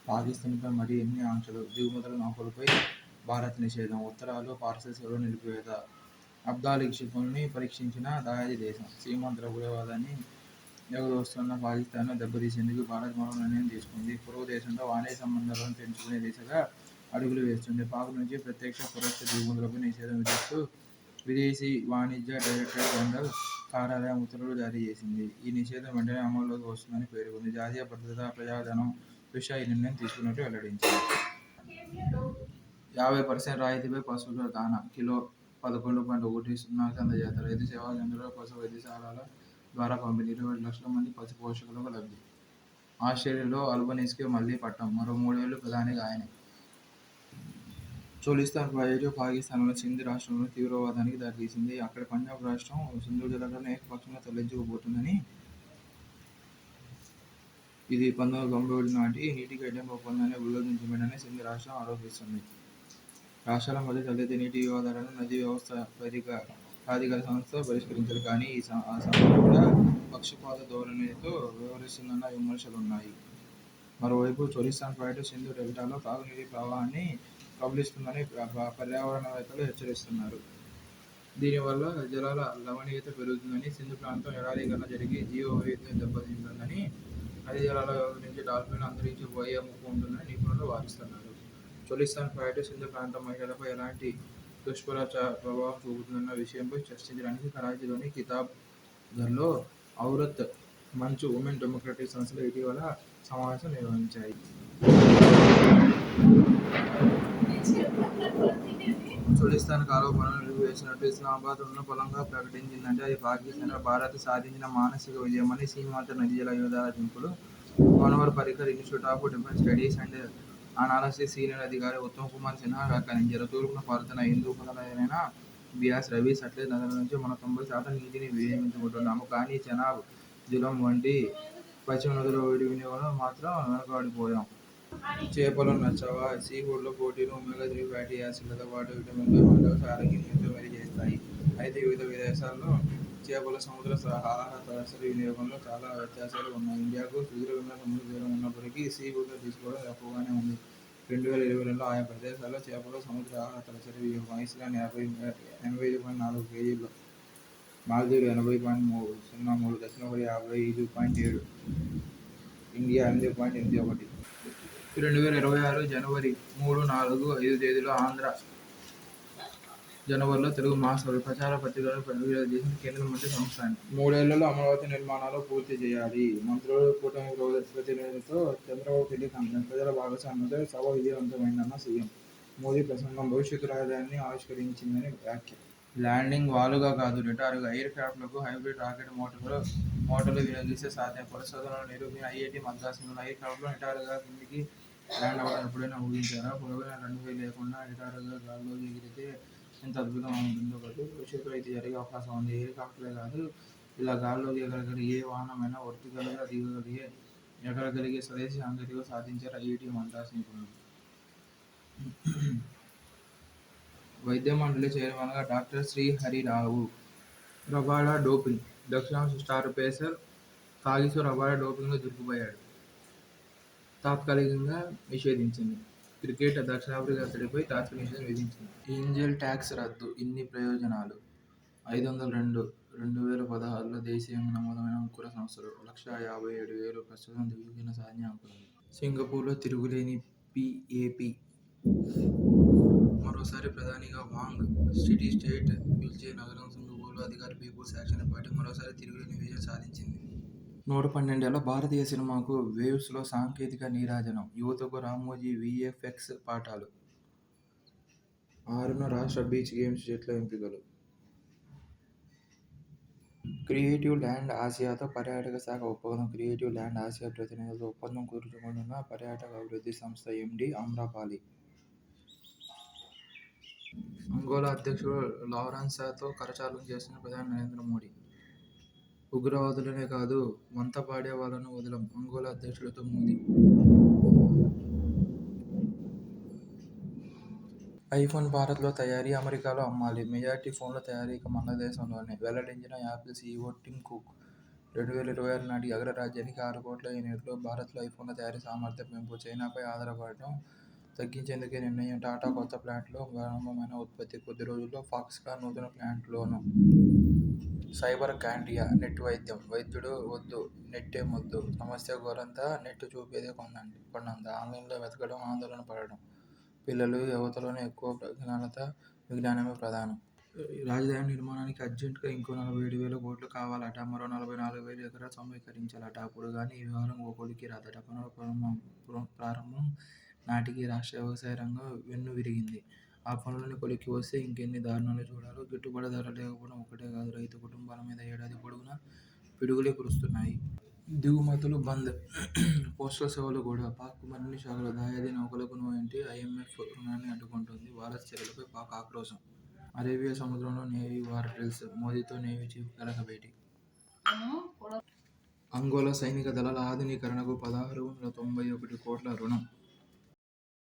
పాకిస్తాన్పై మరి ఎన్ని ఆంక్షలు, దిగుమతుల నౌకలపై భారత్ నిషేధం, ఉత్తరాలు, పార్సల్ సేవలు నిలిపివేత, అబ్దాలీ క్షిపణుల్ని పరీక్షించిన దాయాది దేశం, సీమాంధ్ర ఉగ్రవాదాన్ని ఎగురొస్తున్న పాకిస్తాన్ను దెబ్బతీసేందుకు భారత్ మరో నిర్ణయం తీసుకుంది. పొరుగు దేశంతో వాణిజ్య సంబంధాలను పెంచుకునే దిశగా అడుగులు వేస్తుంది. పాక్ నుంచి ప్రత్యక్ష, పరోక్ష దిగుమతులపై నిషేధం విధిస్తూ విదేశీ వాణిజ్య డైరెక్టరేట్ జనరల్ కార్యాలయం ఉత్తర్వులు జారీ చేసింది. ఈ నిషేధం వెంటనే అమల్లోకి వస్తుందని పేర్కొంది. జాతీయ భద్రత, ప్రజాధనం దృష్ట్యా ఈ నిర్ణయం తీసుకున్నట్టు వెల్లడించింది. 50% రాయితీపై పశువుల దాణా కిలో 11.10కి అందజేత, రైతు సేవా కేంద్రాలు, పశు వైద్యశాలల ద్వారా పంపిణీ, 27 లక్షల మంది పశు పోషకులకు లబ్ధి. ఆస్ట్రేలియాలో అల్బనీస్కి మళ్లీ పట్టం, మరో 3 ఏళ్లు ప్రధానిగా ఆయనే. చోలిస్తాన్ ప్రాజెక్టు పాకిస్తాన్లోని సింధ్ రాష్ట్రంలో తీవ్రవాదానికి దారితీసింది. అక్కడి పంజాబ్ రాష్ట్రం సింధు జలాలను ఏకపక్షంగా తరలించుకోబోతోందని, ఇది 1991 నాటి నీటి కేటాయింపు ఒప్పందాన్ని ఉల్లంఘించిన వెంటనే సింధ్ రాష్ట్రం ఆరోపిస్తోంది. రాష్ట్రాల మధ్య తలెత్తే నీటి వివాదాలను నదీ వ్యవస్థ ప్రాధికార సంస్థ పరిష్కరించాలి. కానీ ఆ సంస్థ కూడా పక్షపాత ధోరణితో వ్యవహరిస్తుందన్న విమర్శలున్నాయి. మరోవైపు చోలిస్తాన్ ప్రాజెక్టు సింధు డెల్టాలో తాగునీటి ప్రవాహాన్ని కబళిస్తుందని పర్యావరణవేత్తలు హెచ్చరిస్తున్నారు. దీనివల్ల జలాల లవణీయత పెరుగుతుందని, సింధు ప్రాంతం ఎడారీకరణ జరిగి జీవవైవిధ్యం దెబ్బతింటుందని, నదీ జలాల్లో వ్యవహరించే డాల్ఫిన్లు అంతరించిపోయే ముప్పు ఉంటుందని నిపుణులు వాదిస్తున్నారు. చోలిస్తాన్ ప్రాజెక్టు సింధు ప్రాంత మహిళలపై ఎలాంటి దుష్ప్రభావం చూపుతుందన్న విషయంపై చర్చించడానికి కరాచీలోని కితాబ్ ఘర్లో ఔరత్ మంచ్, ఉమెన్ డెమోక్రటిక్ సంస్థలు ఇటీవల సమావేశం నిర్వహించాయి. చోలిస్తాన్ కాలువ పనులను నిలిపివేసినట్టు ఇస్లామాబాద్ ఉన్నపళంగా ప్రకటించిందంటే అది పాకిస్తాన్పై భారత్ సాధించిన మానసిక విజయమని సీమాంధ్ర నదీ జల యోధాల నిపుణులు Manohar Parrikar Institute of Defence Studies and Analysis senior అధికారి ఉత్తమ్ కుమార్ సిన్హా వ్యాఖ్యానించారు. తూర్పున పారుతున్న హిందూ ఉపనదులైన బియాస్, రవి, సట్లెజ్ నదుల నుంచి మనం 90% నీటిని వినియోగించుకుంటున్నాము. కానీ చెనాబ్, జిలం వంటి పశ్చిమ నదుల వినియోగంలో మాత్రం వెనుకబడిపోయాం. చేపలు నచ్చవా? సీ ఫుడ్లో ప్రోటీన్, ఒమేగా-3 ఫ్యాటీ యాసిడ్లతో పాటు విటమిన్లు మనకు ఆరోగ్యాన్ని ఎంతో మేలు చేస్తాయి. అయితే వివిధ దేశాల్లో చేపల సముద్ర ఆహార తలసరి వినియోగంలో చాలా వ్యత్యాసాలు ఉన్నాయి. ఇండియాకు సుదీర్ఘమైన సముద్ర తీరం ఉన్నప్పటికీ సీ ఫుడ్ను తీసుకోవడం తక్కువగానే ఉంది. 2022లో ఆయా ప్రదేశాల్లో చేపల సముద్ర ఆహార తలసరి వినియోగం: ఐస్లాండ్ 85.4 కేజీలు, మాల్దీవులు 80.03, దక్షిణ కొరియా 55.7, ఇండియా 8.81. 2026 జనవరి 3, 4, 5 తేదీల్లో ఆంధ్ర జనవరిలో తెలుగు మాసాలు ప్రచార పత్రికలను విడుదల చేసిన కేంద్ర మంత్రి సంస్థానం. 3 ఏళ్లలో అమరావతి నిర్మాణాలు పూర్తి చేయాలి. మంత్రులు, కూటమి ప్రతినిధులతో చంద్రబాబు టెలికాన్ఫరెన్స్. ప్రజల భాగస్వామ్యంతో సభ విజయవంతమైందన్న సీఎం. మోదీ ప్రసంగం భవిష్యత్తు రాజధానిని ఆవిష్కరించిందని వ్యాఖ్య. ల్యాండింగ్ వాలుగా కాదు, నిటారుగా ఎయిర్ క్రాఫ్ట్లకు హైబ్రిడ్ రాకెట్ మోటార్లు వినియోగిస్తే సాధ్యం. పరిశోధనలో నిరూపిన ఐఐటీ మద్రాసులోని ఎయిర్ క్రాఫ్ట్లో నిటారుగా కిందికి ల్యాండ్ అవ్వడం ఎప్పుడైనా ఊహించారా? పొడవైన రన్వే లేకుండా నిటారుగా గాల్లోకి ఎగిరితే ఎంత అద్భుతంగా ఉంటుందో కదా. భవిష్యత్తులో ఇది జరిగే అవకాశం ఉంది. ఎయిర్ క్రాఫ్ట్లే కాదు, ఇలా గాల్లోకి ఎగరగలిగే ఏ వాహనమైనా వర్టికల్గా ఎగరగలిగే స్వదేశీ సాంకేతికత సాధించారు ఐఐటీ మద్రాసు నిపుణులు. వైద్య మండలి చైర్మన్గా డాక్టర్ శ్రీహరిరావు. రబాడా డోపింగ్: దక్షిణాఫ్రికా స్టార్ పేసర్ కాగిసో రబాడా డోపింగ్లో దొరికిపోయాడు. తాత్కాలికంగా నిషేధించింది. క్రికెట్: దక్షిణాఫ్రికా అతడిపై తాత్కాలిక నిషేధం విధించింది. ఏంజల్ ట్యాక్స్ రద్దు, ఇన్ని ప్రయోజనాలు. 502,2016లో దేశీయంగా నమోదైన అంకుర సంస్థలు 1,57,000 ప్రస్తుతం దివ్యగిన సైన్య అంకురాలు. సింగపూర్లో తిరుగులేని పీఏపీ. మరోసారి ప్రధానిగా వాంగ్. సిటీ స్టేట్ పిలిచే నగరం సింగపూర్లో అధికార పీపుల్స్ యాక్షన్ పార్టీ మరోసారి తిరుగులేని విజయం సాధించింది. 112 ఏళ్ల భారతీయ సినిమాకు వేవ్స్లో సాంకేతిక నీరాజనం. యువతకు రామోజీ వీఎఫ్ఎక్స్ పాఠాలు. 6న రాష్ట్ర బీచ్ గేమ్స్ జట్ల ఎంపికలు. క్రియేటివ్ ల్యాండ్ ఆసియాతో పర్యాటక శాఖ ఒప్పందం. క్రియేటివ్ ల్యాండ్ ఆసియా ప్రతినిధులతో ఒప్పందం కుదుర్చుకోనున్న పర్యాటక అభివృద్ధి సంస్థ ఎండీ అమ్రపాలి. అంగోలా అధ్యక్షుడు లారెన్సాతో కరచాలనం చేస్తున్న ప్రధాని నరేంద్ర మోదీ. ఉగ్రవాదులనే కాదు, వంత పాడే వాళ్లను వదలం, అంగోలా అధ్యక్షుడితో మోదీ. ఐఫోన్ భారత్లో తయారీ, అమెరికాలో అమ్మాలి. మెజారిటీ ఫోన్ల తయారీ ఇక మన దేశంలోనే వెల్లడించిన యాపిల్ సీఈవో టిమ్ కుక్. 2026 నాటికి అగ్రరాజ్యానికి 6 కోట్ల యూనిట్లు. భారత్లో ఐఫోన్ల తయారీ సామర్థ్యం పెంపు, చైనాపై ఆధారపడటం తగ్గించేందుకే నిర్ణయం. టాటా కొత్త ప్లాంట్లో ప్రారంభమైన ఉత్పత్తి కొద్ది రోజుల్లో. ఫాక్స్కాన్ నూతన ప్లాంట్లోనూ. సైబర్ క్యాండియా నెట్ వైద్యం. వైద్యుడు వద్దు, నెట్టే ముద్దు. సమస్య గోరంతా, నెట్ చూపేదే కొండంత. ఆన్లైన్లో వెతకడం, ఆందోళన పడడం. పిల్లలు, యువతలోనే ఎక్కువ విజ్ఞానమే ప్రధానం. రాజధాని నిర్మాణానికి అర్జెంటుగా ఇంకో 47,000 కోట్లు కావాలట. మరో 44,000 ఎకరాలు సమీకరించాలట. అప్పుడు గానీ ఈ వ్యవహారం ఓ కొలిక్కి రాదట. పనుల ప్రారంభం నాటికి రాష్ట్ర వ్యవసాయ రంగం వెన్నువిరిగింది. ఆ పనులన్నీ కొలిక్కి వస్తే ఇంకెన్ని దారుణాలు చూడాలో. గిట్టుబాటు ధర లేకపోవడం ఒక్కటే కాదు, రైతు కుటుంబాల మీద ఏడాది పొడవునా పిడుగులే కురుస్తున్నాయి. దిగుమతులు బంద్, పోస్టల్ సేవలు కూడా. పాక్కు మరిన్ని షాకులు. దాయాది నౌకలకు నో ఎంట్రీ. ఐఎంఎఫ్ రుణాన్ని అడ్డుకుంటోంది. భారత్ చర్యలపై పాక్ ఆక్రోశం. అరేబియా సముద్రంలో నేవీ వార్ డ్రిల్స్. మోదీతో నేవీ చీఫ్ కీలక భేటీ. అంగోలా సైనిక దళాల ఆధునీకరణకు 1691 కోట్ల రుణం.